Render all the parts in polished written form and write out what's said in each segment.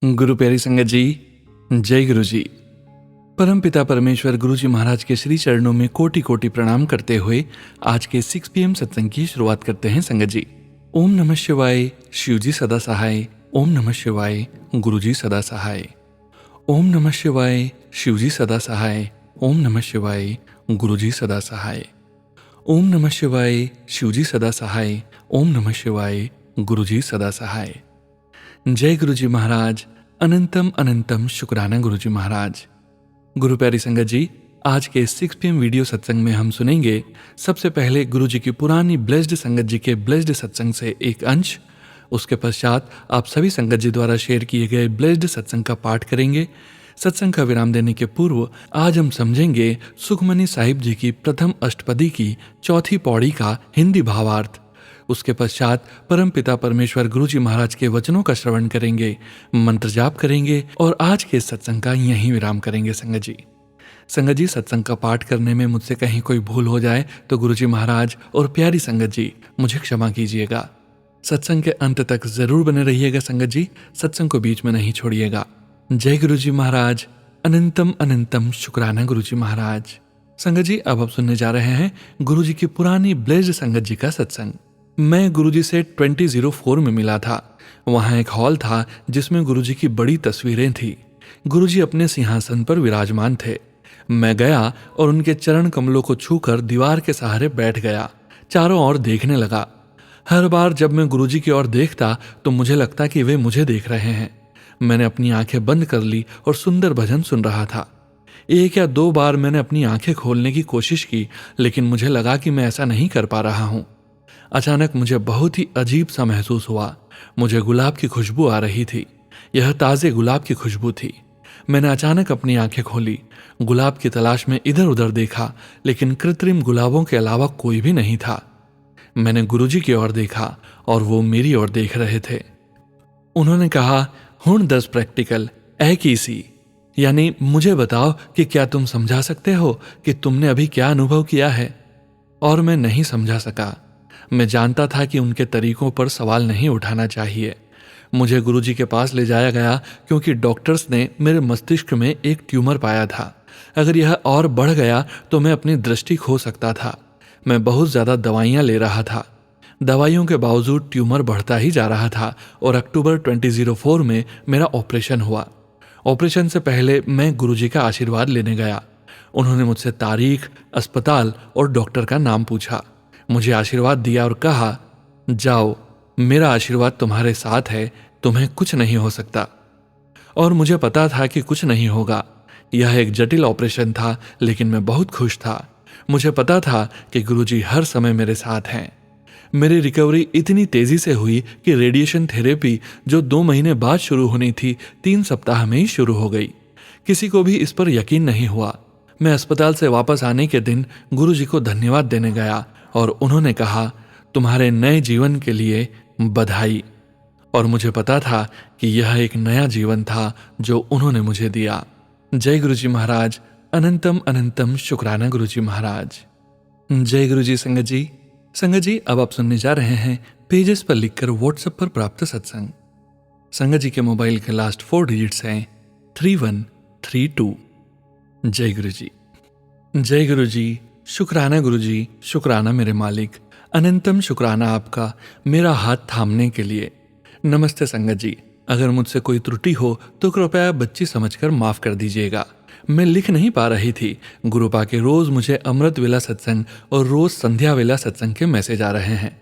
गुरु प्यारी संगत जी, जय गुरु जी। परम पिता परमेश्वर गुरु जी महाराज के श्री चरणों में कोटि कोटि प्रणाम करते हुए आज के 6 PM सत्संग की शुरुआत करते हैं संगत जी। ओम नमः शिवाय, शिव जी सदा सहाय। ओम नमः शिवाय, गुरु जी सदा सहाय। ओम नमः शिवाय, शिव जी सदा सहाय। ओम नमः शिवाय, गुरु जी सदा सहाय। ओम नमः शिवाय, शिव जी सदा सहाय। ओम नमः शिवाय, गुरु जी सदा सहाय। जय गुरु जी महाराज, अनंतम अनंतम शुक्राना गुरु जी महाराज। गुरु प्यारी संगत जी, आज के 6 PM वीडियो सत्संग में हम सुनेंगे सबसे पहले गुरु जी की पुरानी ब्लेस्ड संगत जी के ब्लेस्ड सत्संग से एक अंश। उसके पश्चात आप सभी संगत जी द्वारा शेयर किए गए ब्लेस्ड सत्संग का पाठ करेंगे। सत्संग का विराम देने के पूर्व आज हम समझेंगे सुखमनी साहिब जी की प्रथम अष्टपदी की चौथी पौड़ी का हिंदी भावार्थ। उसके पश्चात परम पिता परमेश्वर गुरु जी महाराज के वचनों का श्रवण करेंगे, मंत्र जाप करेंगे और आज के सत्संग का यहीं विराम करेंगे संगत जी। संगत जी, सत्संग का पाठ करने में मुझसे कहीं कोई भूल हो जाए तो गुरु जी महाराज और प्यारी संगत जी मुझे क्षमा कीजिएगा। सत्संग के अंत तक जरूर बने रहिएगा संगत जी, सत्संग को बीच में नहीं छोड़िएगा। जय गुरु जी महाराज, अनंतम अनंतम शुक्राना गुरु जी महाराज। संगत जी, अब आप सुनने जा रहे हैं गुरु जी की पुरानी ब्लेस्ड संगत जी का सत्संग। मैं गुरुजी से 2004 में मिला था। वहां एक हॉल था जिसमें गुरुजी की बड़ी तस्वीरें थी। गुरुजी अपने सिंहासन पर विराजमान थे। मैं गया और उनके चरण कमलों को छूकर दीवार के सहारे बैठ गया। चारों ओर देखने लगा। हर बार जब मैं गुरुजी की ओर देखता तो मुझे लगता कि वे मुझे देख रहे हैं। मैंने अपनी आंखें बंद कर ली और सुंदर भजन सुन रहा था। 1 या 2 बार मैंने अपनी आंखें खोलने की कोशिश की, लेकिन मुझे लगा कि मैं ऐसा नहीं कर पा रहा हूं। अचानक मुझे बहुत ही अजीब सा महसूस हुआ। मुझे गुलाब की खुशबू आ रही थी। यह ताजे गुलाब की खुशबू थी। मैंने अचानक अपनी आंखें खोली। गुलाब की तलाश में इधर उधर देखा, लेकिन कृत्रिम गुलाबों के अलावा कोई भी नहीं था। मैंने गुरुजी की ओर देखा और वो मेरी ओर देख रहे थे। उन्होंने कहा, हुण दस प्रैक्टिकल ऐ की सी, यानी मुझे बताओ कि क्या तुम समझा सकते हो कि तुमने अभी क्या अनुभव किया है। और मैं नहीं समझा सका। मैं जानता था कि उनके तरीकों पर सवाल नहीं उठाना चाहिए। मुझे गुरुजी के पास ले जाया गया क्योंकि डॉक्टर्स ने मेरे मस्तिष्क में एक ट्यूमर पाया था। अगर यह और बढ़ गया तो मैं अपनी दृष्टि खो सकता था। मैं बहुत ज़्यादा दवाइयाँ ले रहा था। दवाइयों के बावजूद ट्यूमर बढ़ता ही जा रहा था और अक्टूबर 2004 में मेरा ऑपरेशन हुआ। ऑपरेशन से पहले मैं गुरुजी का आशीर्वाद लेने गया। उन्होंने मुझसे तारीख, अस्पताल और डॉक्टर का नाम पूछा। मुझे आशीर्वाद दिया और कहा, जाओ, मेरा आशीर्वाद तुम्हारे साथ है, तुम्हें कुछ नहीं हो सकता। और मुझे पता था कि कुछ नहीं होगा। यह एक जटिल ऑपरेशन था, लेकिन मैं बहुत खुश था। मुझे पता था कि गुरुजी हर समय मेरे साथ हैं। मेरी रिकवरी इतनी तेजी से हुई कि रेडिएशन थेरेपी जो 2 महीने बाद शुरू होनी थी, 3 सप्ताह में ही शुरू हो गई। किसी को भी इस पर यकीन नहीं हुआ। मैं अस्पताल से वापस आने के दिन गुरुजी को धन्यवाद देने गया और उन्होंने कहा, तुम्हारे नए जीवन के लिए बधाई। और मुझे पता था कि यह एक नया जीवन था जो उन्होंने मुझे दिया। जय गुरु जी महाराज, अनंतम अनंतम शुक्राना गुरु जी महाराज। जय गुरु जी संगत जी। संगत जी, अब आप सुनने जा रहे हैं पेजेस पर लिखकर व्हाट्सएप पर प्राप्त सत्संग। संगत जी के मोबाइल के लास्ट 4 डिजिट्स हैं 3132। जय गुरु जी। जय गुरु जी, शुक्राना गुरु जी, शुक्राना मेरे मालिक, अनंतम शुक्राना आपका मेरा हाथ थामने के लिए। नमस्ते संगत जी, अगर मुझसे कोई त्रुटि हो तो कृपया बच्ची समझकर माफ कर दीजिएगा। मैं लिख नहीं पा रही थी। गुरुपा के रोज मुझे अमृत वेला सत्संग और रोज संध्या वेला सत्संग के मैसेज आ रहे हैं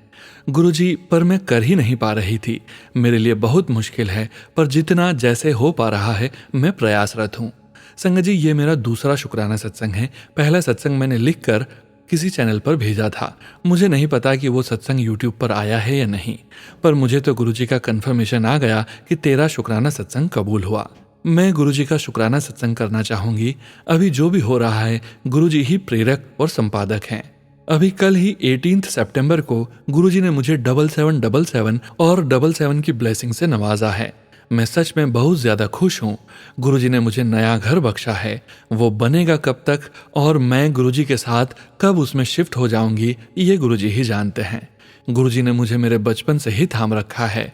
गुरुजी, पर मैं कर ही नहीं पा रही थी। मेरे लिए बहुत मुश्किल है, पर जितना जैसे हो पा रहा है मैं प्रयासरत हूँ। संगत जी, ये मेरा दूसरा शुक्राना सत्संग है। पहला सत्संग मैंने लिखकर किसी चैनल पर भेजा था। मुझे नहीं पता कि वो सत्संग यूट्यूब पर आया है या नहीं, पर मुझे तो गुरुजी का कंफर्मेशन आ गया कि तेरा शुक्राना सत्संग कबूल हुआ। मैं गुरुजी का शुक्राना सत्संग करना चाहूंगी। अभी जो भी हो रहा है, गुरुजी ही प्रेरक और संपादक हैं। अभी कल ही 18 सितंबर को गुरुजी ने मुझे 7777 और 77 की ब्लेसिंग से नवाजा है। मैं सच में बहुत ज्यादा खुश हूँ। गुरुजी ने मुझे नया घर बख्शा है। वो बनेगा कब तक और मैं गुरुजी के साथ कब उसमें शिफ्ट हो जाऊंगी, ये गुरुजी ही जानते हैं। गुरुजी ने मुझे मेरे बचपन से ही थाम रखा है।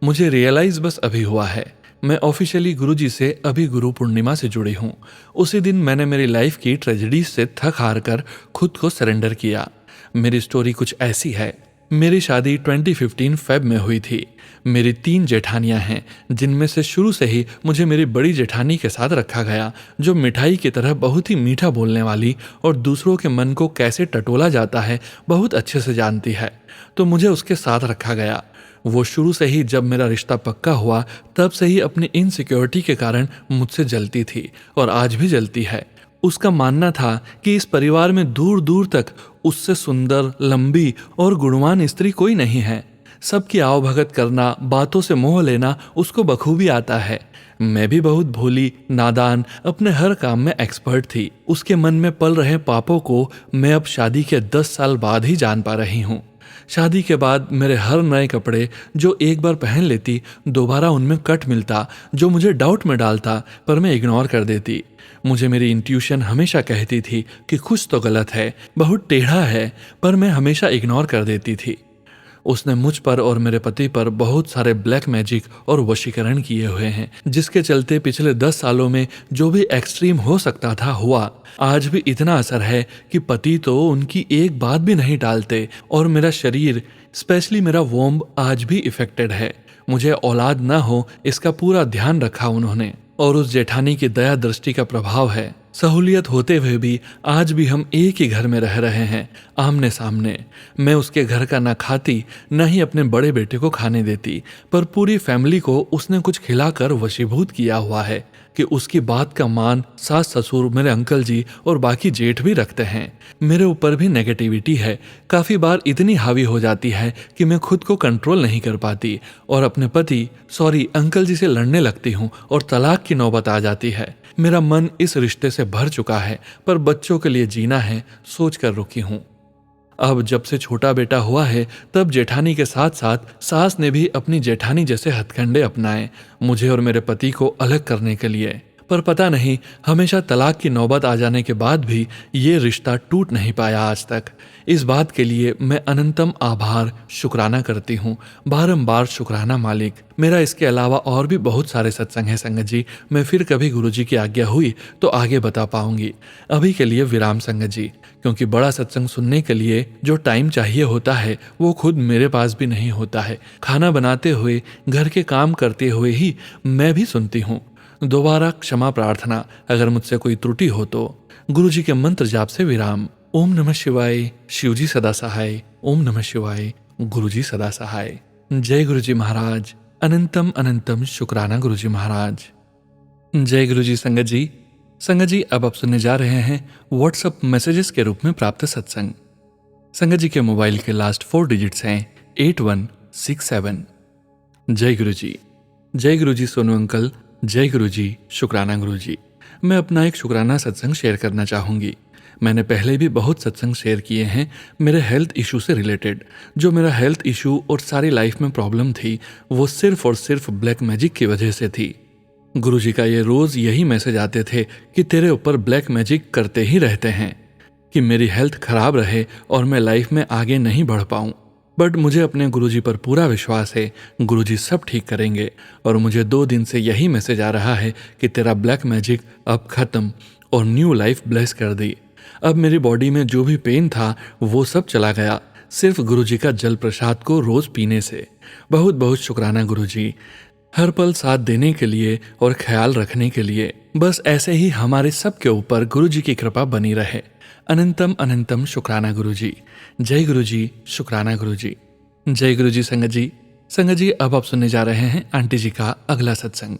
मुझे रियलाइज बस अभी हुआ है। मैं ऑफिशियली गुरुजी से अभी गुरु पूर्णिमा से जुड़ी हूँ। उसी दिन मैंने मेरी लाइफ की ट्रेजेडी से थक हार कर खुद को सरेंडर किया। मेरी स्टोरी कुछ ऐसी है। मेरी शादी 2015 फेब में हुई थी। मेरी 3 जेठानियां हैं, जिनमें से शुरू से ही मुझे मेरी बड़ी जेठानी के साथ रखा गया, जो मिठाई की तरह बहुत ही मीठा बोलने वाली और दूसरों के मन को कैसे टटोला जाता है बहुत अच्छे से जानती है। तो मुझे उसके साथ रखा गया। वो शुरू से ही जब मेरा रिश्ता पक्का हुआ तब से ही अपनी इनसिक्योरिटी के कारण मुझसे जलती थी और आज भी जलती है। उसका मानना था कि इस परिवार में दूर दूर तक उससे सुंदर, लंबी और गुणवान स्त्री कोई नहीं है। सबकी आवभगत करना, बातों से मोह लेना उसको बखूबी आता है। मैं भी बहुत भोली, नादान, अपने हर काम में एक्सपर्ट थी। उसके मन में पल रहे पापों को मैं अब शादी के 10 साल बाद ही जान पा रही हूँ। शादी के बाद मेरे हर नए कपड़े जो एक बार पहन लेती, दोबारा उनमें कट मिलता जो मुझे डाउट में डालता, पर मैं इग्नोर कर देती। मुझे मेरी इंट्यूशन हमेशा कहती थी कि कुछ तो गलत है, बहुत टेढ़ा है, पर मैं हमेशा इग्नोर कर देती थी। उसने मुझ पर और मेरे पति पर बहुत सारे ब्लैक मैजिक और वशीकरण किए हुए हैं, जिसके चलते पिछले 10 सालों में जो भी एक्सट्रीम हो सकता था हुआ। आज भी इतना असर है कि पति तो उनकी एक बात भी नहीं टालते और मेरा शरीर, स्पेशली मेरा वोम्ब, आज भी इफेक्टेड है। मुझे औलाद ना हो इसका पूरा ध्यान रखा उन्होंने, और उस जेठानी की दया दृष्टि का प्रभाव है। सहूलियत होते हुए भी आज भी हम एक ही घर में रह रहे हैं, आमने सामने। मैं उसके घर का ना खाती, न ही अपने बड़े बेटे को खाने देती, पर पूरी फैमिली को उसने कुछ खिलाकर वशीभूत किया हुआ है कि उसकी बात का मान सास ससुर, मेरे अंकल जी और बाकी जेठ भी रखते हैं। मेरे ऊपर भी नेगेटिविटी है, काफ़ी बार इतनी हावी हो जाती है कि मैं खुद को कंट्रोल नहीं कर पाती और अपने पति, सॉरी अंकल जी से लड़ने लगती हूँ और तलाक की नौबत आ जाती है। मेरा मन इस रिश्ते से भर चुका है, पर बच्चों के लिए जीना है, सोच कर रुकी हूँ। अब जब से छोटा बेटा हुआ है तब जेठानी के साथ साथ सास ने भी अपनी जेठानी जैसे हथकंडे अपनाए मुझे और मेरे पति को अलग करने के लिए। पर पता नहीं, हमेशा तलाक की नौबत आ जाने के बाद भी ये रिश्ता टूट नहीं पाया आज तक। इस बात के लिए मैं अनंतम आभार, शुक्राना करती हूँ, बारंबार शुक्राना मालिक। मेरा इसके अलावा और भी बहुत सारे सत्संग हैं संगत जी। मैं फिर कभी गुरुजी की आज्ञा हुई तो आगे बता पाऊंगी। अभी के लिए विराम संगत जी, क्योंकि बड़ा सत्संग सुनने के लिए जो टाइम चाहिए होता है वो खुद मेरे पास भी नहीं होता है। खाना बनाते हुए, घर के काम करते हुए ही मैं भी सुनती हूँ। दोबारा क्षमा प्रार्थना अगर मुझसे कोई त्रुटि हो तो। गुरुजी के मंत्र जाप से विराम। ओम नमः शिवाय। शिवजी सदा सहाय। ओम नमः शिवाय। गुरुजी सदा सहाय। जय गुरुजी महाराज। अनंतम अनंतम शुक्राना गुरुजी महाराज। जय गुरुजी संगत जी। संगत जी, अब आप सुनने जा रहे हैं व्हाट्सएप मैसेजेस के रूप में प्राप्त सत्संग। संगत जी के मोबाइल के लास्ट 4 डिजिट्स हैं 8167। जय गुरुजी। जय गुरुजी सोनू अंकल। जय गुरुजी। शुक्राना गुरुजी। मैं अपना एक शुक्राना सत्संग शेयर करना चाहूँगी। मैंने पहले भी बहुत सत्संग शेयर किए हैं मेरे हेल्थ इशू से रिलेटेड। जो मेरा हेल्थ इशू और सारी लाइफ में प्रॉब्लम थी वो सिर्फ और सिर्फ ब्लैक मैजिक की वजह से थी। गुरुजी का ये रोज़ यही मैसेज आते थे कि तेरे ऊपर ब्लैक मैजिक करते ही रहते हैं कि मेरी हेल्थ खराब रहे और मैं लाइफ में आगे नहीं बढ़ पाऊँ। बट मुझे अपने गुरुजी पर पूरा विश्वास है, गुरुजी सब ठीक करेंगे। और मुझे 2 दिन से यही मैसेज आ रहा है कि तेरा ब्लैक मैजिक अब खत्म और न्यू लाइफ ब्लेस कर दी। अब मेरी बॉडी में जो भी पेन था वो सब चला गया, सिर्फ गुरुजी का जल प्रसाद को रोज पीने से। बहुत बहुत शुक्राना गुरुजी, हर पल साथ देने के लिए और ख्याल रखने के लिए। बस ऐसे ही हमारे सब के ऊपर गुरुजी की कृपा बनी रहे। अनंतम अनंतम शुक्राना गुरुजी। जय गुरुजी। शुक्राना गुरुजी। जय गुरुजी संगत जी। संगत जी, अब आप सुनने जा रहे हैं आंटी जी का अगला सत्संग।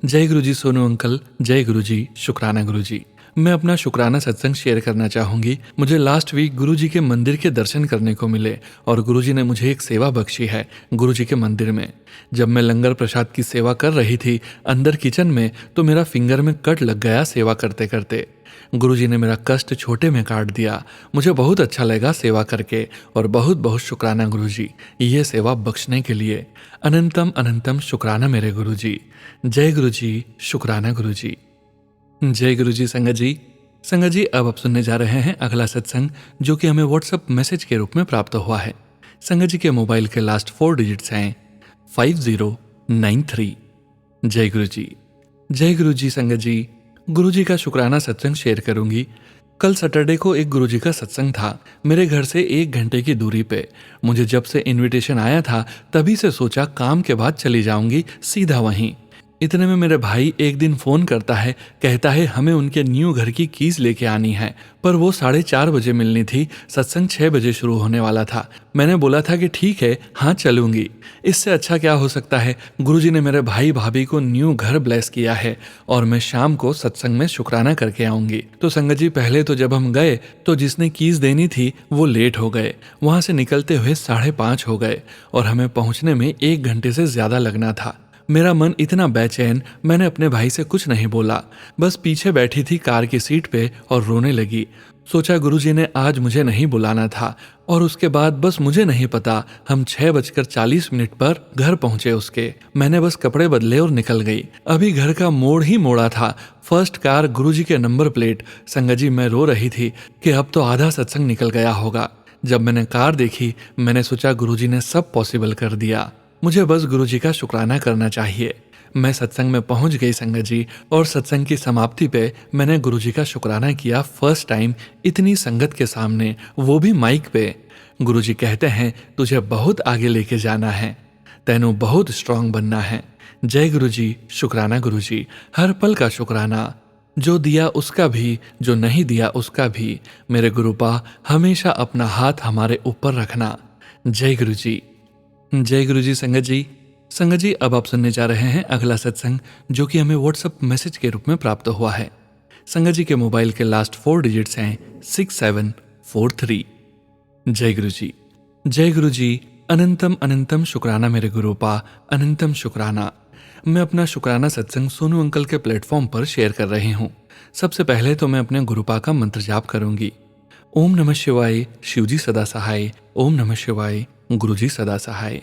जय गुरुजी सोनू अंकल। जय गुरुजी। शुक्राना गुरुजी। मैं अपना शुक्राना सत्संग शेयर करना चाहूंगी। मुझे लास्ट वीक गुरुजी के मंदिर के दर्शन करने को मिले और गुरुजी ने मुझे एक सेवा बख्शी है गुरुजी के मंदिर में। जब मैं लंगर प्रसाद की सेवा कर रही थी अंदर किचन में, तो मेरा फिंगर में कट लग गया सेवा करते करते। गुरुजी ने मेरा कष्ट छोटे में काट दिया। मुझे बहुत अच्छा लगा सेवा करके और बहुत बहुत शुक्राना गुरुजी ये सेवा बख्शने के लिए। अनंतम अनंतम शुक्राना मेरे गुरुजी। जय गुरुजी। शुक्राना गुरुजी। जय गुरुजी संगत जी। संगत जी, अब आप सुनने जा रहे हैं अगला सत्संग जो कि हमें व्हाट्सएप मैसेज के रूप में प्राप्त हुआ है। संगत जी के मोबाइल के लास्ट 4 डिजिट्स हैं 5093। जय गुरु जी। जय गुरु जी संगत जी। गुरु जी का शुक्राना सत्संग शेयर करूंगी। कल सैटरडे को एक गुरु जी का सत्संग था, मेरे घर से 1 घंटे की दूरी पे। मुझे जब से इनविटेशन आया था तभी से सोचा काम के बाद चली जाऊंगी सीधा वहीं। इतने में मेरे भाई एक दिन फोन करता है, कहता है हमें उनके न्यू घर की कीज लेके आनी है, पर वो 4:30 बजे मिलनी थी, सत्संग 6 बजे शुरू होने वाला था। मैंने बोला था कि ठीक है, हाँ चलूंगी। इससे अच्छा क्या हो सकता है, गुरुजी ने मेरे भाई भाभी को न्यू घर ब्लेस किया है और मैं शाम को सत्संग में शुक्राना करके आऊंगी। तो संगत जी, पहले तो जब हम गए तो जिसने कीज देनी थी वो लेट हो गए, वहां से निकलते हुए 5:30 हो गए और हमें पहुंचने में 1 घंटे से ज्यादा लगना था। मेरा मन इतना बेचैन, मैंने अपने भाई से कुछ नहीं बोला, बस पीछे बैठी थी कार की सीट पे और रोने लगी। सोचा गुरुजी ने आज मुझे नहीं बुलाना था। और उसके बाद बस मुझे नहीं पता हम 6:40 पर घर पहुंचे उसके। मैंने बस कपड़े बदले और निकल गई। अभी घर का मोड़ ही मोड़ा था, फर्स्ट कार गुरुजी के नंबर प्लेट। संगत जी, मैं रो रही थी कि अब तो आधा सत्संग निकल गया होगा। जब मैंने कार देखी मैंने सोचा गुरुजी ने सब पॉसिबल कर दिया, मुझे बस गुरुजी का शुक्राना करना चाहिए। मैं सत्संग में पहुंच गई संगत जी, और सत्संग की समाप्ति पे मैंने गुरुजी का शुक्राना किया फर्स्ट टाइम इतनी संगत के सामने, वो भी माइक पे। गुरुजी कहते हैं तुझे बहुत आगे लेके जाना है, तैनू बहुत स्ट्रांग बनना है। जय गुरुजी, शुक्राना गुरुजी, हर पल का शुक्राना, जो दिया उसका भी, जो नहीं दिया उसका भी। मेरे गुरुपा हमेशा अपना हाथ हमारे ऊपर रखना। जय गुरुजी। जय गुरु जी संगत जी। संगत जी, अब आप सुनने जा रहे हैं अगला सत्संग, जो कि हमें व्हाट्सएप मैसेज के रूप में प्राप्त हुआ है। संगत जी के मोबाइल के लास्ट 4 डिजिट्स हैं 6743। जय गुरु जी। जय गुरु जी। अनंतम अनंतम शुक्राना मेरे गुरुपा, अनंतम शुक्राना। मैं अपना शुक्राना सत्संग सोनू अंकल के प्लेटफॉर्म पर शेयर कर रही हूँ। सबसे पहले तो मैं अपने गुरुपा का मंत्र जाप करूंगी। ओम नमः शिवाय, शिवजी सदा सहाय। ओम नमः शिवाय, गुरुजी सदा सहाय।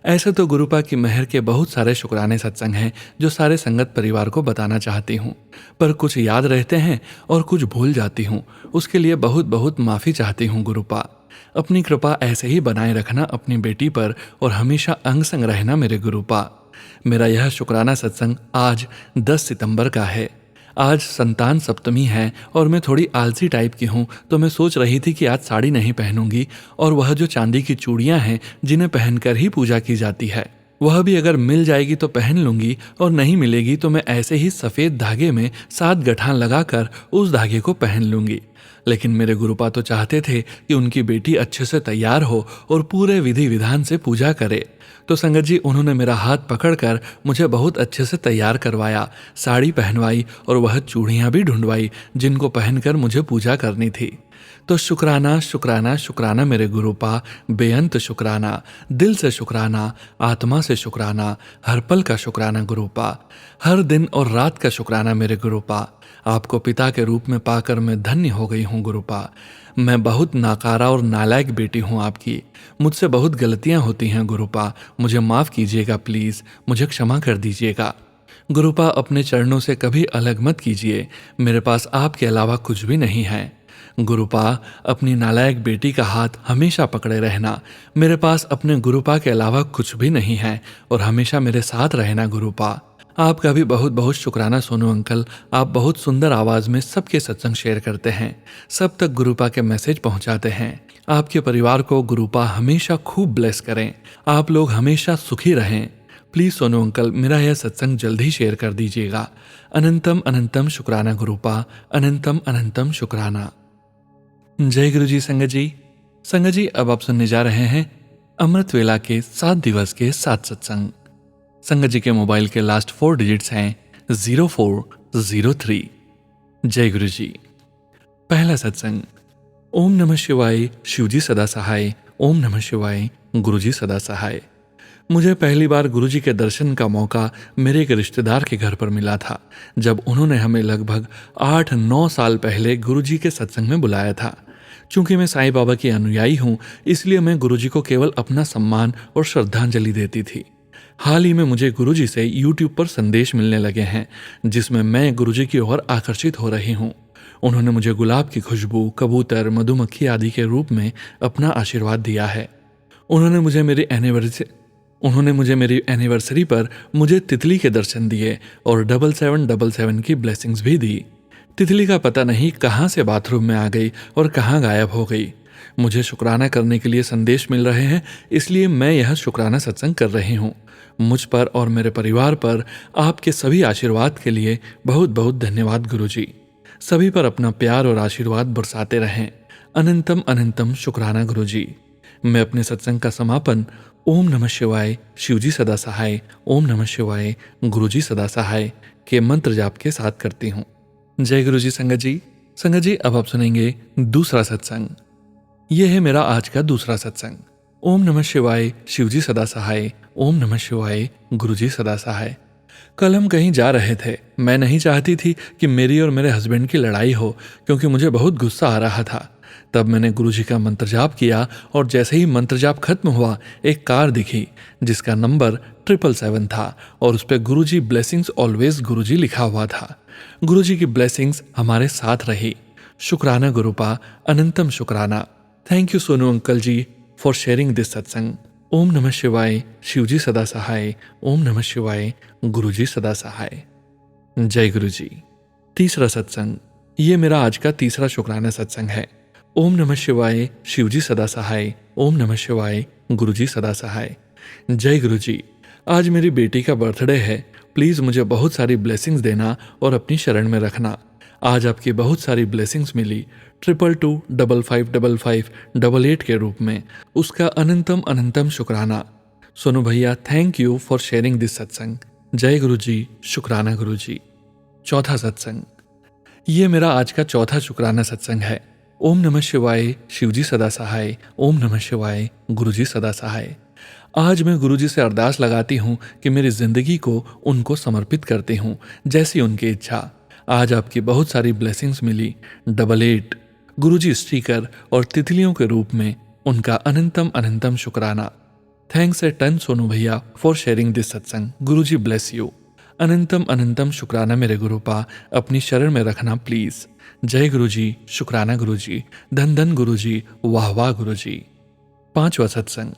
ऐसे तो गुरुपा की मेहर के बहुत सारे शुक्राने सत्संग हैं जो सारे संगत परिवार को बताना चाहती हूँ, पर कुछ याद रहते हैं और कुछ भूल जाती हूँ। उसके लिए बहुत बहुत माफ़ी चाहती हूँ गुरुपा। अपनी कृपा ऐसे ही बनाए रखना अपनी बेटी पर और हमेशा अंग संग रहना मेरे गुरुपा। मेरा यह शुक्राना सत्संग आज 10 सितंबर का है। आज संतान सप्तमी है और मैं थोड़ी आलसी टाइप की हूँ, तो मैं सोच रही थी कि आज साड़ी नहीं पहनूंगी और वह जो चांदी की चूड़ियाँ हैं जिन्हें पहनकर ही पूजा की जाती है, वह भी अगर मिल जाएगी तो पहन लूंगी, और नहीं मिलेगी तो मैं ऐसे ही सफ़ेद धागे में 7 गठान लगाकर उस धागे को पहन लूंगी। लेकिन मेरे गुरुपा तो चाहते थे कि उनकी बेटी अच्छे से तैयार हो और पूरे विधि विधान से पूजा करे। तो संगत जी, उन्होंने मेरा हाथ पकड़कर मुझे बहुत अच्छे से तैयार करवाया, साड़ी पहनवाई और वह चूड़ियाँ भी ढूंढवाई जिनको पहनकर मुझे पूजा करनी थी। तो शुक्राना शुक्राना शुक्राना मेरे गुरुपा, बेअंत शुक्राना, दिल से शुक्राना, आत्मा से शुक्राना, हर पल का शुक्राना गुरुपा, हर दिन और रात का शुक्राना मेरे गुरुपा। आपको पिता के रूप में पाकर मैं धन्य हो गई हूँ गुरुपा। मैं बहुत नाकारा और नालायक बेटी हूँ आपकी, मुझसे बहुत गलतियाँ होती हैं गुरुपा, मुझे माफ़ कीजिएगा प्लीज़, मुझे क्षमा कर दीजिएगा गुरुपा। अपने चरणों से कभी अलग मत कीजिए, मेरे पास आपके अलावा कुछ भी नहीं है गुरुपा। अपनी नालायक बेटी का हाथ हमेशा पकड़े रहना, मेरे पास अपने गुरुपा के अलावा कुछ भी नहीं है और हमेशा मेरे साथ रहना गुरुपा। आपका भी बहुत बहुत शुक्राना सोनू अंकल, आप बहुत सुंदर आवाज़ में सबके सत्संग शेयर करते हैं, सब तक गुरुपा के मैसेज पहुंचाते हैं। आपके परिवार को गुरुपा हमेशा खूब ब्लेस करें, आप लोग हमेशा सुखी रहें। प्लीज़ सोनू अंकल, मेरा यह सत्संग जल्द ही शेयर कर दीजिएगा। अनंतम अनंतम शुक्राना गुरुपा, अनंतम अनंतम शुक्राना। जय गुरु जी संगत जी। संगत जी, अब आप सुनने जा रहे हैं अमृत वेला के 7 दिवस के 7 सत्संग। संगत जी के मोबाइल के लास्ट 4 डिजिट्स हैं 0403। जय गुरु जी। पहला सत्संग। ओम नमः शिवाय, शिवजी सदा सहाय। ओम नमः शिवाय, गुरुजी सदा सहाय। मुझे पहली बार गुरुजी के दर्शन का मौका मेरे एक रिश्तेदार के घर पर मिला था, जब उन्होंने हमें लगभग 8-9 साल पहले गुरुजी के सत्संग में बुलाया था। चूंकि मैं साईं बाबा की अनुयायी हूँ, इसलिए मैं गुरुजी को केवल अपना सम्मान और श्रद्धांजलि देती थी। हाल ही में मुझे गुरुजी से YouTube पर संदेश मिलने लगे हैं, जिसमें मैं गुरुजी की ओर आकर्षित हो रही हूँ। उन्होंने मुझे गुलाब की खुशबू, कबूतर, मधुमक्खी आदि के रूप में अपना आशीर्वाद दिया है। उन्होंने मुझे मेरी एनिवर्सरी पर मुझे तितली के दर्शन दिए और 7777 की ब्लेसिंग्स भी दी। तितली का पता नहीं कहाँ से बाथरूम में आ गई और कहाँ गायब हो गई। मुझे शुक्राना करने के लिए संदेश मिल रहे हैं, इसलिए मैं यह शुक्राना सत्संग कर रही हूँ। मुझ पर और मेरे परिवार पर आपके सभी आशीर्वाद के लिए बहुत बहुत धन्यवाद गुरुजी। सभी पर अपना प्यार और आशीर्वाद बरसाते रहें। अनंतम अनंतम शुक्राना गुरुजी। मैं अपने सत्संग का समापन ओम नमः शिवाय, शिवजी सदा सहाय, ओम नमः शिवाय, गुरुजी सदा सहाय के मंत्र जाप के साथ करती हूँ। जय गुरुजी संगत जी। संगत जी, अब आप सुनेंगे दूसरा सत्संग। यह है मेरा आज का दूसरा सत्संग। ओम नमः शिवाय, शिवजी सदा सहाय, ओम नमः शिवाय, गुरुजी सदा सहाय। कल हम कहीं जा रहे थे। मैं नहीं चाहती थी कि मेरी और मेरे हस्बैंड की लड़ाई हो, क्योंकि मुझे बहुत गुस्सा आ रहा था। तब मैंने गुरुजी का मंत्र जाप किया और जैसे ही मंत्र जाप खत्म हुआ, एक कार दिखी जिसका नंबर 777 था और उस पर गुरुजी ब्लेसिंग्स ऑलवेज गुरुजी लिखा हुआ था। गुरुजी की ब्लेसिंग्स हमारे साथ रही। शुक्राना गुरुपा, अनंतम शुक्राना। Thank you Sonu uncle ji for sharing this सत्संग। ओम नमः शिवाय, शिवजी सदा सहाय, ओम नमः शिवाय, गुरुजी सदा सहाय। जय गुरुजी। तीसरा सत्संग। ये मेरा आज का तीसरा शुक्राना सत्संग है। ओम नमः शिवाय, शिवजी सदा सहाय, ओम नमः शिवाय, गुरुजी सदा सहाय। जय गुरुजी। आज मेरी बेटी का बर्थडे है। प्लीज मुझे बहुत सारी ब्लेसिंग्स देना और अपनी शरण में रखना। आज आपकी बहुत सारी ब्लेसिंग्स मिली 222 55 55 88 के रूप में। उसका अनंतम अनंतम शुक्राना। सोनू भैया, thank you for sharing this सत्संग। जय गुरुजी, शुक्राना गुरुजी। चौथा सत्संग। ये मेरा आज का चौथा शुक्राना सत्संग है। ओम नमः शिवाय, शिवजी सदा सहाय, ओम नमः शिवाय, गुरुजी सदा सहाय। आज मैं गुरुजी से अरदास लगाती हूँ कि मेरी जिंदगी को उनको समर्पित करती हूँ, जैसी उनकी इच्छा। आज आपकी बहुत सारी ब्लेसिंग्स मिली 88 गुरुजी स्टिकर और तितलियों के रूप में। उनका अनंतम अनंतम शुक्राना। थैंक्स ए टन सोनू भैया फॉर शेयरिंग दिस सत्संग। गुरुजी ब्लेस यू। अनंतम अनंतम शुक्राना मेरे गुरुपा, अपनी शरण में रखना प्लीज। जय गुरुजी, शुक्राना गुरुजी, धन धन गुरुजी, वाह वाह गुरुजी। पांचवा सत्संग।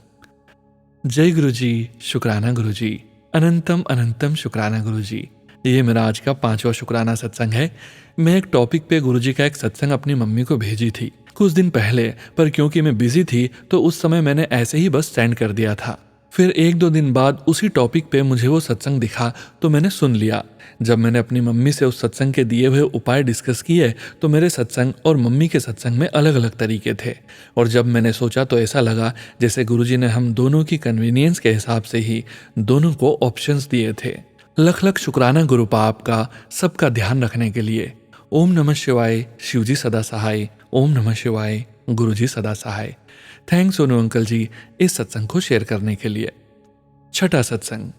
जय गुरुजी, शुक्राना गुरुजी, अनंतम अनंतम शुक्राना गुरुजी। ये मेरा आज का पांचवा शुक्राना सत्संग है। मैं एक टॉपिक पे गुरुजी का एक सत्संग अपनी मम्मी को भेजी थी कुछ दिन पहले, पर क्योंकि मैं बिजी थी तो उस समय मैंने ऐसे ही बस सेंड कर दिया था। फिर 1-2 दिन बाद उसी टॉपिक पे मुझे वो सत्संग दिखा तो मैंने सुन लिया। जब मैंने अपनी मम्मी से उस सत्संग के दिए हुए उपाय डिस्कस किए तो मेरे सत्संग और मम्मी के सत्संग में अलग अलग तरीके थे। और जब मैंने सोचा तो ऐसा लगा जैसे गुरुजी ने हम दोनों की कन्वीनियंस के हिसाब से ही दोनों को ऑप्शंस दिए थे। लख लख शुक्राना गुरुपा आपका, सबका ध्यान रखने के लिए। ओम नमः शिवाय, शिवजी सदा सहाय, ओम नमः शिवाय, गुरुजी सदा सहाय। थैंक्स सोनू अंकल जी इस सत्संग को शेयर करने के लिए। छठा सत्संग।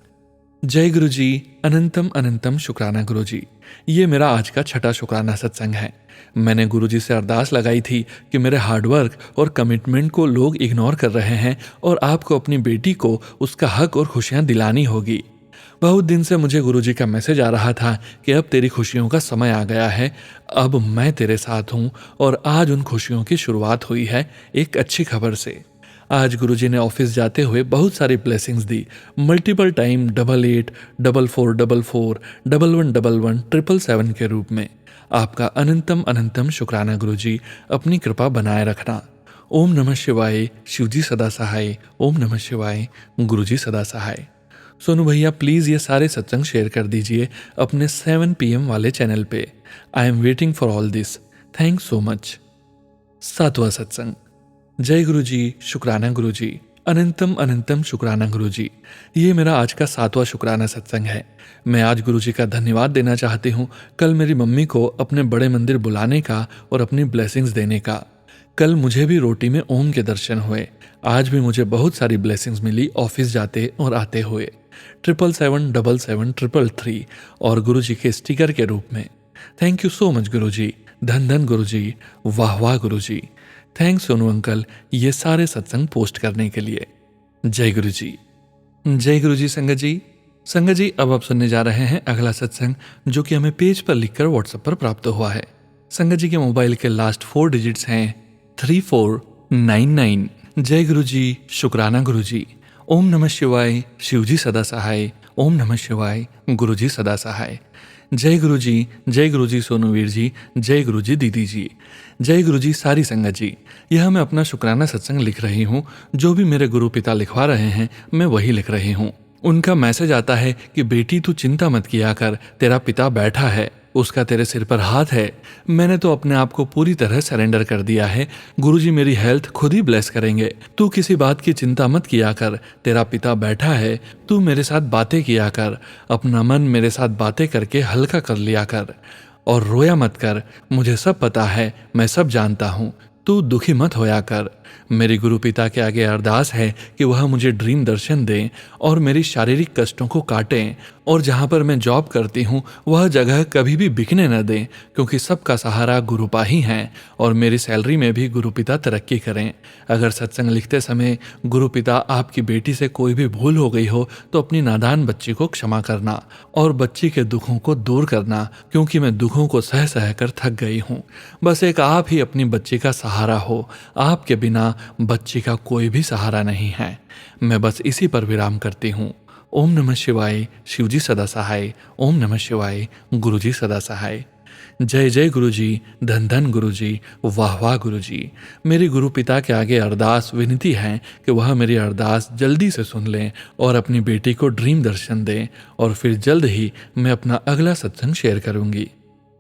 जय गुरुजी, अनंतम अनंतम शुक्राना गुरुजी। ये मेरा आज का छठा शुक्राना सत्संग है। मैंने गुरुजी से अरदास लगाई थी कि मेरे हार्डवर्क और कमिटमेंट को लोग इग्नोर कर रहे हैं और आपको अपनी बेटी को उसका हक और खुशियां दिलानी होगी। बहुत दिन से मुझे गुरुजी का मैसेज आ रहा था कि अब तेरी खुशियों का समय आ गया है, अब मैं तेरे साथ हूँ। और आज उन खुशियों की शुरुआत हुई है एक अच्छी खबर से। आज गुरुजी ने ऑफिस जाते हुए बहुत सारी ब्लेसिंग्स दी, मल्टीपल टाइम 88 44 44 11 11 777 के रूप में। आपका अनंतम अनंतम शुक्राना गुरुजी, अपनी कृपा बनाए रखना। ओम नमः शिवाय, शिवजी सदा सहाय, ओम नमः शिवाय, गुरुजी सदा सहाय। सोनू भैया प्लीज ये सारे सत्संग शेयर कर दीजिए अपने 7 PM वाले चैनल पे। I am waiting for all this. Thanks so much. सातवां सत्संग। जय गुरुजी, शुक्राना गुरुजी, अनंतम अनंतम शुक्राना गुरुजी। ये मेरा आज का 7वां शुक्राना सत्संग है। मैं आज गुरुजी का धन्यवाद देना चाहती हूँ कल मेरी मम्मी को अपने बड़े मंदिर बुलाने का और अपनी ब्लेसिंग्स देने का। कल मुझे भी रोटी में ओम के दर्शन हुए। आज भी मुझे बहुत सारी ब्लेसिंग्स मिली ऑफिस जाते और आते हुए। 777 77 333 और गुरुजी के स्टिकर के रूप में। थैंक यू सो मच गुरुजी, धन धन गुरुजी, वाह वाह गुरुजी। थैंक्स सोनू अंकल ये सारे सत्संग पोस्ट करने के लिए। जय गुरुजी। जय गुरुजी संगत जी। संगत जी, अब आप सुनने जा रहे हैं अगला सत्संग जो कि हमें पेज पर लिखकर व्हाट्सएप पर प्राप्त हुआ है। संगत जी के मोबाइल के लास्ट 4 डिजिट्स हैं 3499। जय गुरुजी, शुक्राना गुरुजी। ओम नमः शिवाय, शिवजी सदा सहाय। ओम नमः शिवाय, गुरुजी सदा सहाय। जय गुरुजी सोनूवीर जी, जय गुरुजी दीदी जी, जय गुरुजी सारी संगत जी। यह मैं अपना शुक्राना सत्संग लिख रही हूँ। जो भी मेरे गुरु पिता लिखवा रहे हैं मैं वही लिख रही हूँ। उनका मैसेज आता है कि बेटी तू चिंता मत किया कर, तेरा पिता बैठा है, उसका तेरे सिर पर हाथ है। मैंने तो अपने आप को पूरी तरह सरेंडर कर दिया है। गुरुजी मेरी हेल्थ खुद ही ब्लेस करेंगे। तू किसी बात की चिंता मत किया कर, तेरा पिता बैठा है। तू मेरे साथ बातें किया कर, अपना मन मेरे साथ बातें करके हल्का कर लिया कर और रोया मत कर। मुझे सब पता है, मैं सब जानता हूँ। तू दुखी मत होया कर। मेरे गुरु पिता के आगे अरदास है कि वह मुझे ड्रीम दर्शन दें और मेरी शारीरिक कष्टों को काटें, और जहाँ पर मैं जॉब करती हूँ वह जगह कभी भी बिकने न दें, क्योंकि सबका सहारा गुरुपा ही हैं, और मेरी सैलरी में भी गुरु पिता तरक्की करें। अगर सत्संग लिखते समय गुरु पिता आपकी बेटी से कोई भी भूल हो गई हो तो अपनी नादान बच्ची को क्षमा करना और बच्ची के दुखों को दूर करना, क्योंकि मैं दुखों को सह सह कर थक गई हूँ। बस एक आप ही अपनी बच्ची का सहारा हो। आपके बिना बच्ची का कोई भी सहारा नहीं है। मैं बस इसी पर विराम करती हूँ। ओम नमः शिवाय, शिवजी सदा सहाय। ओम नमः शिवाय, गुरुजी सदा सहाय। जय जय गुरुजी, धन धन गुरुजी, वाह वाह गुरुजी। मेरे गुरु पिता के आगे अरदास विनती है कि वह मेरी अरदास जल्दी से सुन लें और अपनी बेटी को ड्रीम दर्शन दें, और फिर जल्द ही मैं अपना अगला सत्संग शेयर करूंगी।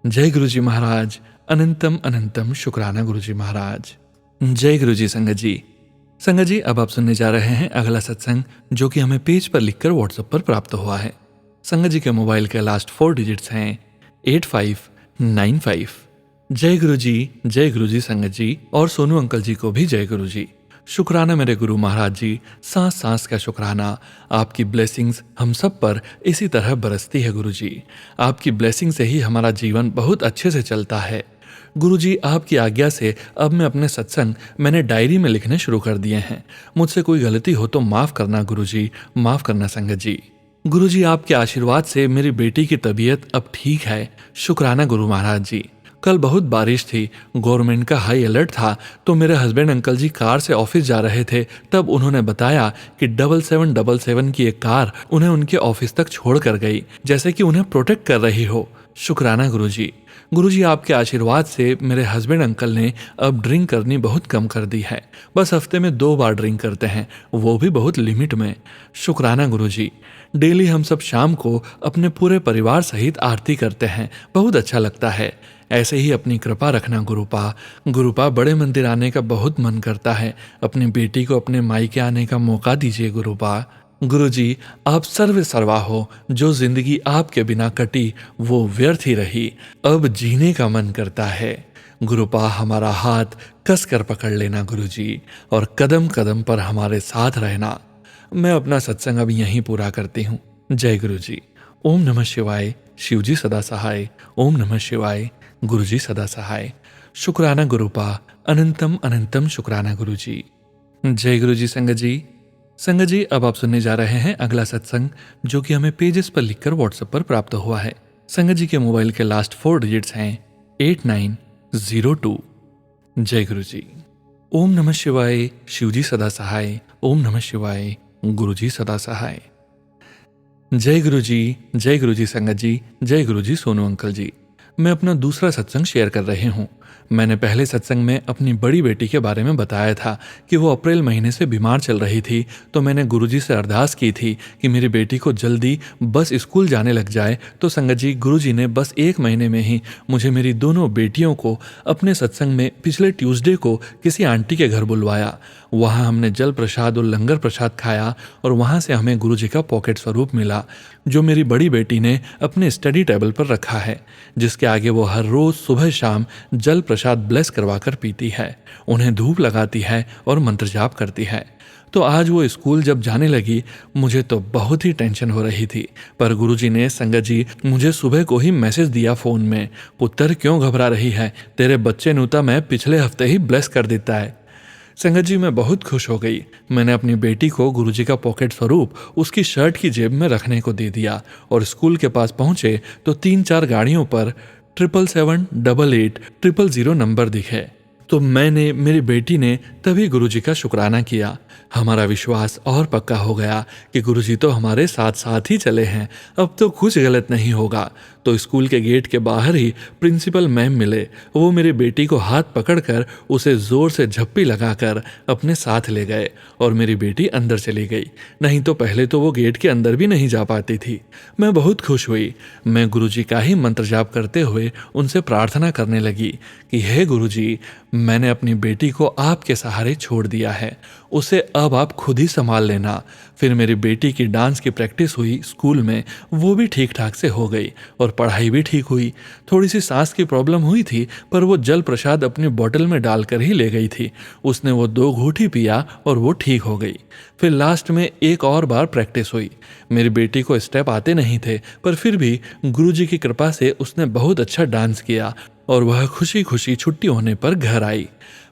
जय गुरुजी महाराज, अनंतम अनंतम शुक्राना गुरुजी महाराज। जय गुरुजी संगत जी। संगत जी, अब आप सुनने जा रहे हैं अगला सत्संग, जो कि हमें पेज पर लिखकर व्हाट्सएप पर प्राप्त हुआ है। संगत जी के मोबाइल के लास्ट 4 डिजिट्स हैं 8595। जय गुरुजी संगत जी, और सोनू अंकल जी को भी जय गुरुजी। शुक्राना मेरे गुरु महाराज जी, सांस सांस का शुक्राना। आपकी ब्लेसिंग्स हम सब पर इसी तरह बरसती है गुरुजी। आपकी ब्लेसिंग से ही हमारा जीवन बहुत अच्छे से चलता है। गुरुजी, आपकी आज्ञा से अब मैं अपने सत्संग मैंने डायरी में लिखने शुरू कर दिए हैं। मुझसे कोई गलती हो तो माफ़ करना गुरुजी, माफ़ करना संगत जी। गुरुजी, आपके आशीर्वाद से मेरी बेटी की तबीयत अब ठीक है। शुक्राना गुरु महाराज जी। कल बहुत बारिश थी, गवर्नमेंट का हाई अलर्ट था, तो मेरे हस्बैंड अंकल जी कार से ऑफिस जा रहे थे। तब उन्होंने बताया कि 7777 की एक कार उन्हें उनके ऑफिस तक छोड़ कर गई, जैसे कि उन्हें प्रोटेक्ट कर रही हो। शुक्राना गुरुजी। गुरुजी, आपके आशीर्वाद से मेरे हस्बैंड अंकल ने अब ड्रिंक करनी बहुत कम कर दी है। बस हफ्ते में 2 बार ड्रिंक करते हैं, वो भी बहुत लिमिट में। शुक्राना गुरुजी। डेली हम सब शाम को अपने पूरे परिवार सहित आरती करते हैं, बहुत अच्छा लगता है। ऐसे ही अपनी कृपा रखना गुरुपा। गुरुपा, बड़े मंदिर आने का बहुत मन करता है। अपनी बेटी को अपने मायके आने का मौका दीजिए गुरुपा। गुरुजी, आप सर्व सर्वा हो। जो जिंदगी आपके बिना कटी वो व्यर्थ ही रही। अब जीने का मन करता है। गुरुपा, हमारा हाथ कस कर पकड़ लेना गुरुजी, और कदम कदम पर हमारे साथ रहना। मैं अपना सत्संग अब यहीं पूरा करती हूँ। जय गुरुजी। ओम नमः शिवाय, शिवजी सदा सहाय। ओम नमः शिवाय, गुरुजी सदा सहाय। शुक्राना गुरुपा, अनंतम अनंतम शुक्राना गुरुजी। जय गुरुजी संगत जी। संगत जी, अब आप सुनने जा रहे हैं अगला सत्संग, जो कि हमें पेजेस पर लिखकर व्हाट्सएप पर प्राप्त हुआ है। संगत जी के मोबाइल के लास्ट 4 डिजिट्स हैं 8902। जय गुरुजी। ओम नमः शिवाय, शिवजी सदा सहाय। ओम नमः शिवाय, गुरुजी सदा सहाय। जय गुरुजी संगत जी, जय गुरुजी सोनू अंकल जी। मैं अपना दूसरा सत्संग शेयर कर रही हूँ। मैंने पहले सत्संग में अपनी बड़ी बेटी के बारे में बताया था कि वो अप्रैल महीने से बीमार चल रही थी, तो मैंने गुरुजी से अरदास की थी कि मेरी बेटी को जल्दी बस स्कूल जाने लग जाए। तो संगत जी, गुरुजी ने बस 1 महीने में ही मुझे मेरी दोनों बेटियों को अपने सत्संग में पिछले ट्यूसडे को किसी आंटी के घर बुलवाया। वहाँ हमने जल प्रसाद और लंगर प्रसाद खाया, और वहाँ से हमें गुरुजी का पॉकेट स्वरूप मिला, जो मेरी बड़ी बेटी ने अपने स्टडी टेबल पर रखा है, जिसके आगे वो हर रोज सुबह शाम जल प्रसाद ब्लेस करवाकर पीती है, उन्हें धूप लगाती है और मंत्र जाप करती है। तो आज वो स्कूल जब जाने लगी, मुझे तो बहुत ही टेंशन हो रही थी, पर गुरुजी ने संगत जी मुझे सुबह को ही मैसेज दिया फ़ोन में, पुत्र क्यों घबरा रही है, तेरे बच्चे नुता मैं पिछले हफ्ते ही ब्लेस कर देता है। संगत जी, मैं बहुत खुश हो गई। मैंने अपनी बेटी को गुरुजी का पॉकेट स्वरूप उसकी शर्ट की जेब में रखने को दे दिया, और स्कूल के पास पहुंचे तो 3-4 गाड़ियों पर 7778800 नंबर दिखे। तो मेरी बेटी ने तभी गुरुजी का शुक्राना किया। हमारा विश्वास और पक्का हो गया कि गुरुजी तो हमारे साथ साथ ही चले हैं, अब तो कुछ गलत नहीं होगा। तो स्कूल के गेट के बाहर ही प्रिंसिपल मैम मिले। वो मेरी बेटी को हाथ पकड़कर उसे जोर से झप्पी लगाकर अपने साथ ले गए और मेरी बेटी अंदर चली गई। नहीं तो पहले तो वो गेट के अंदर भी नहीं जा पाती थी। मैं बहुत खुश हुई। मैं गुरुजी का ही मंत्र जाप करते हुए उनसे प्रार्थना करने लगी कि हे गुरुजी, मैंने अपनी बेटी को आपके सहारे छोड़ दिया है, उसे अब आप खुद ही संभाल लेना। फिर मेरी बेटी की डांस की प्रैक्टिस हुई स्कूल में, वो भी ठीक ठाक से हो गई और पढ़ाई भी ठीक हुई। थोड़ी सी सांस की प्रॉब्लम हुई थी, पर वो जल प्रसाद अपनी बोतल में डालकर ही ले गई थी। उसने वो 2 घूंट ही पिया और वो ठीक हो गई। फिर लास्ट में एक और बार प्रैक्टिस हुई। मेरी बेटी को स्टेप आते नहीं थे, पर फिर भी गुरुजी की कृपा से उसने बहुत अच्छा डांस किया और वह खुशी खुशी छुट्टी होने पर घर आई।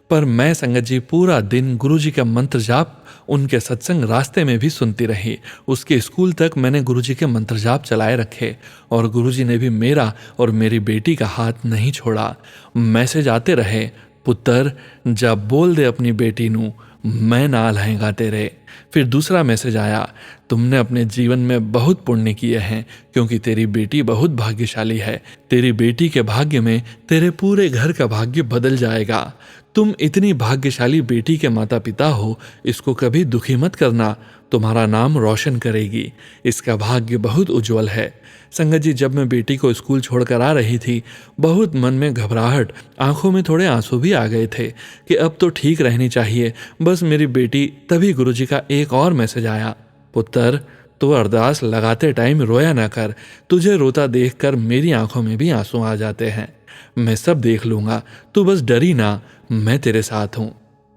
पर मैं संगत जी पूरा दिन गुरुजी का मंत्र जाप, उनके सत्संग रास्ते में भी सुनती रही। उसके स्कूल तक मैंने गुरुजी के मंत्र जाप चलाए रखे और गुरुजी ने भी मेरा और मेरी बेटी का हाथ नहीं छोड़ा। मैसेज आते रहे, पुत्र जा बोल दे अपनी बेटी नू मैं नाल हैगा तेरे। फिर दूसरा मैसेज आया, तुमने अपने जीवन में बहुत पुण्य किए हैं क्योंकि तेरी बेटी बहुत भाग्यशाली है। तेरी बेटी के भाग्य में तेरे पूरे घर का भाग्य बदल जाएगा। तुम इतनी भाग्यशाली बेटी के माता पिता हो, इसको कभी दुखी मत करना, तुम्हारा नाम रोशन करेगी। इसका भाग्य बहुत उज्जवल है। संगत जी, जब मैं बेटी को स्कूल छोड़कर आ रही थी, बहुत मन में घबराहट, आंखों में थोड़े आंसू भी आ गए थे कि अब तो ठीक रहनी चाहिए बस मेरी बेटी। तभी गुरुजी का एक और मैसेज आया, पुत्र तू अरदास लगाते टाइम रोया ना कर, तुझे रोता देखकर मेरी आंखों में भी आंसू आ जाते हैं। मैं सब देख लूंगा, तू बस डरी ना, मैं तेरे साथ हूं।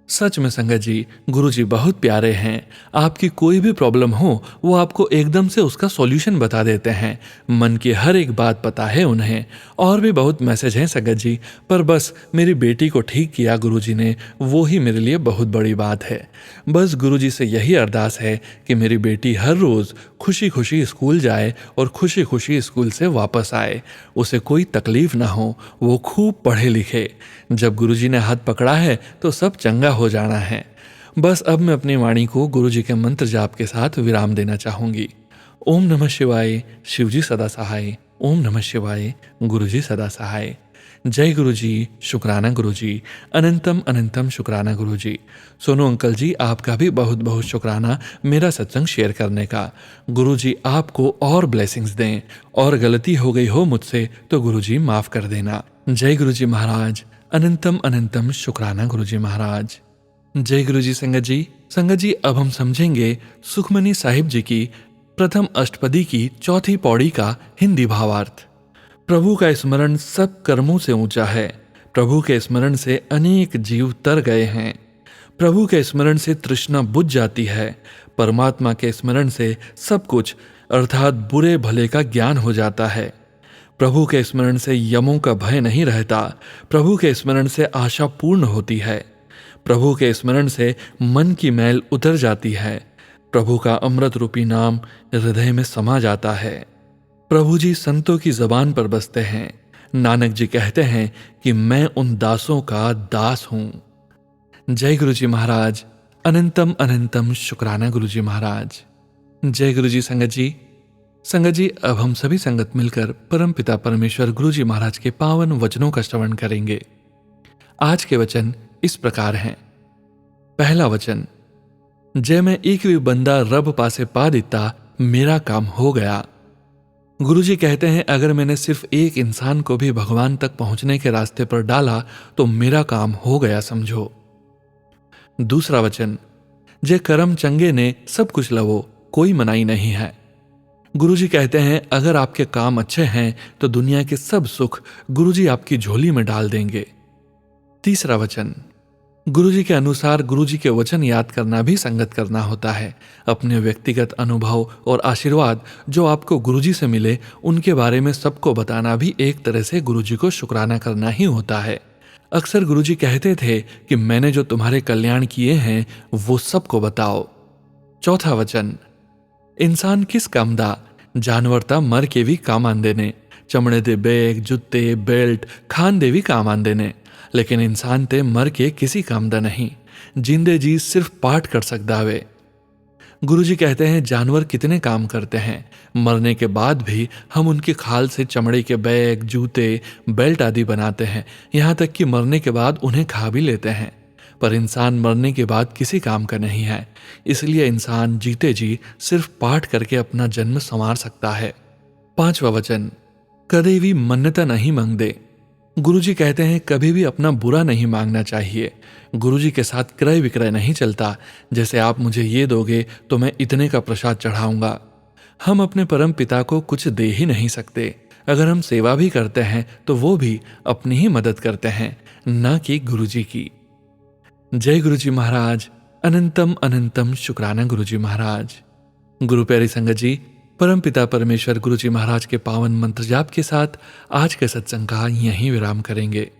सच में संगत जी, गुरुजी बहुत प्यारे हैं। आपकी कोई भी प्रॉब्लम हो, वो आपको एकदम से उसका सॉल्यूशन बता देते हैं। मन की हर एक बात पता है उन्हें। और भी बहुत मैसेज हैं संगत जी, पर बस मेरी बेटी को ठीक किया गुरुजी ने, वो ही मेरे लिए बहुत बड़ी बात है। बस गुरुजी से यही अरदास है कि मेरी बेटी हर रोज़ खुशी खुशी स्कूल जाए और खुशी खुशी स्कूल से वापस आए, उसे कोई तकलीफ ना हो, वो खूब पढ़े लिखे। जब गुरुजी ने हाथ पकड़ा है तो सब चंगा हो जाना है। बस अब मैं अपनी वाणी को गुरुजी के मंत्र जाप के साथ विराम देना चाहूंगी। ओम नमः शिवाय, शिवजी सदा सहाय। ओम नमः शिवाय, गुरुजी सदा सहाय। जय गुरुजी, शुक्राना गुरुजी, अनंतम अनंतम शुक्राना गुरुजी। सोनू अंकल जी, आपका भी बहुत बहुत शुक्राना मेरा सत्संग शेयर करने का। गुरुजी आपको और ब्लेसिंग्स दें, और गलती हो गई हो मुझसे तो गुरुजी माफ कर देना। जय गुरुजी महाराज, अनंतम अनंतम शुक्राना गुरुजी महाराज। जय गुरुजी। संगत जी, अब हम समझेंगे सुखमनी साहिब जी की प्रथम अष्टपदी की चौथी पौड़ी का हिंदी भावार्थ। प्रभु का स्मरण सब कर्मों से ऊंचा है। प्रभु के स्मरण से अनेक जीव तर गए हैं। प्रभु के स्मरण से तृष्णा बुझ जाती है। परमात्मा के स्मरण से सब कुछ अर्थात बुरे भले का ज्ञान हो जाता है। प्रभु के स्मरण से यमों का भय नहीं रहता। प्रभु के स्मरण से आशा पूर्ण होती है। प्रभु के स्मरण से मन की मैल उतर जाती है। प्रभु का अमृत रूपी नाम हृदय में समा जाता है। प्रभु जी संतों की जबान पर बसते हैं। नानक जी कहते हैं कि मैं उन दासों का दास हूं। जय गुरुजी महाराज, अनंतम अनंतम शुक्राना गुरुजी महाराज। जय गुरुजी। संगत जी, अब हम सभी संगत मिलकर परम पिता परमेश्वर गुरुजी महाराज के पावन वचनों का श्रवण करेंगे। आज के वचन इस प्रकार हैं। पहला वचन, जय मैं एक भी बंदा रब पासे पा दिता, मेरा काम हो गया। गुरुजी कहते हैं, अगर मैंने सिर्फ एक इंसान को भी भगवान तक पहुंचने के रास्ते पर डाला तो मेरा काम हो गया समझो। दूसरा वचन, जे कर्म चंगे ने सब कुछ लवो, कोई मनाही नहीं है। गुरुजी कहते हैं, अगर आपके काम अच्छे हैं तो दुनिया के सब सुख गुरुजी आपकी झोली में डाल देंगे। तीसरा वचन, गुरुजी के अनुसार गुरुजी के वचन याद करना भी संगत करना होता है। अपने व्यक्तिगत अनुभव और आशीर्वाद जो आपको गुरुजी से मिले, उनके बारे में सबको बताना भी एक तरह से गुरुजी को शुक्राना करना ही होता है। अक्सर गुरुजी कहते थे कि मैंने जो तुम्हारे कल्याण किए हैं वो सबको बताओ। चौथा वचन, इंसान किस काम दा, जानवर ता मर के भी काम आंदे ने। चमड़े दे बैग, जुत्ते, बेल्ट खान दे भी काम आंदे ने। लेकिन इंसान ते मर के किसी काम दा नहीं, जिंदे जी सिर्फ पाठ कर सकदा वे। गुरुजी कहते हैं जानवर कितने काम करते हैं, मरने के बाद भी हम उनकी खाल से चमड़े के बैग, जूते, बेल्ट आदि बनाते हैं, यहाँ तक कि मरने के बाद उन्हें खा भी लेते हैं। पर इंसान मरने के बाद किसी काम का नहीं है, इसलिए इंसान जीते जी सिर्फ पाठ करके अपना जन्म संवार सकता है। 5वां वचन, कदे भी मन्नता नहीं मांगदे। गुरुजी कहते हैं कभी भी अपना बुरा नहीं मांगना चाहिए। गुरुजी के साथ क्रय विक्रय नहीं चलता, जैसे आप मुझे ये दोगे तो मैं इतने का प्रसाद चढ़ाऊंगा। हम अपने परम पिता को कुछ दे ही नहीं सकते। अगर हम सेवा भी करते हैं तो वो भी अपनी ही मदद करते हैं, न कि गुरुजी की। जय गुरुजी महाराज। अनंतम अनंतम शुक्राना गुरुजी महाराज। गुरु प्यारी संगत जी, परम पिता परमेश्वर गुरुजी महाराज के पावन मंत्र जाप के साथ आज के सत्संग का यहीं विराम करेंगे।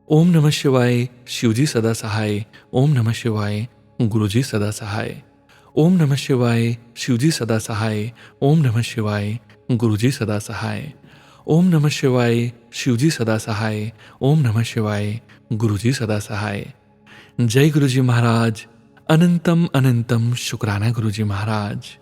ओम नमः शिवाय। शिवजी सदा सहाय। ओम नमः शिवाय। गुरुजी सदा सहाय। ओम नमः शिवाय। शिवजी सदा सहाय। ओम नमः शिवाय। गुरुजी सदा सहाय। ओम नमः शिवाय। शिवजी सदा सहाय। ओम नमः शिवाय। गुरुजी सदा सहाय। जय गुरुजी महाराज। अनंतम अनंतम शुक्राना गुरुजी महाराज।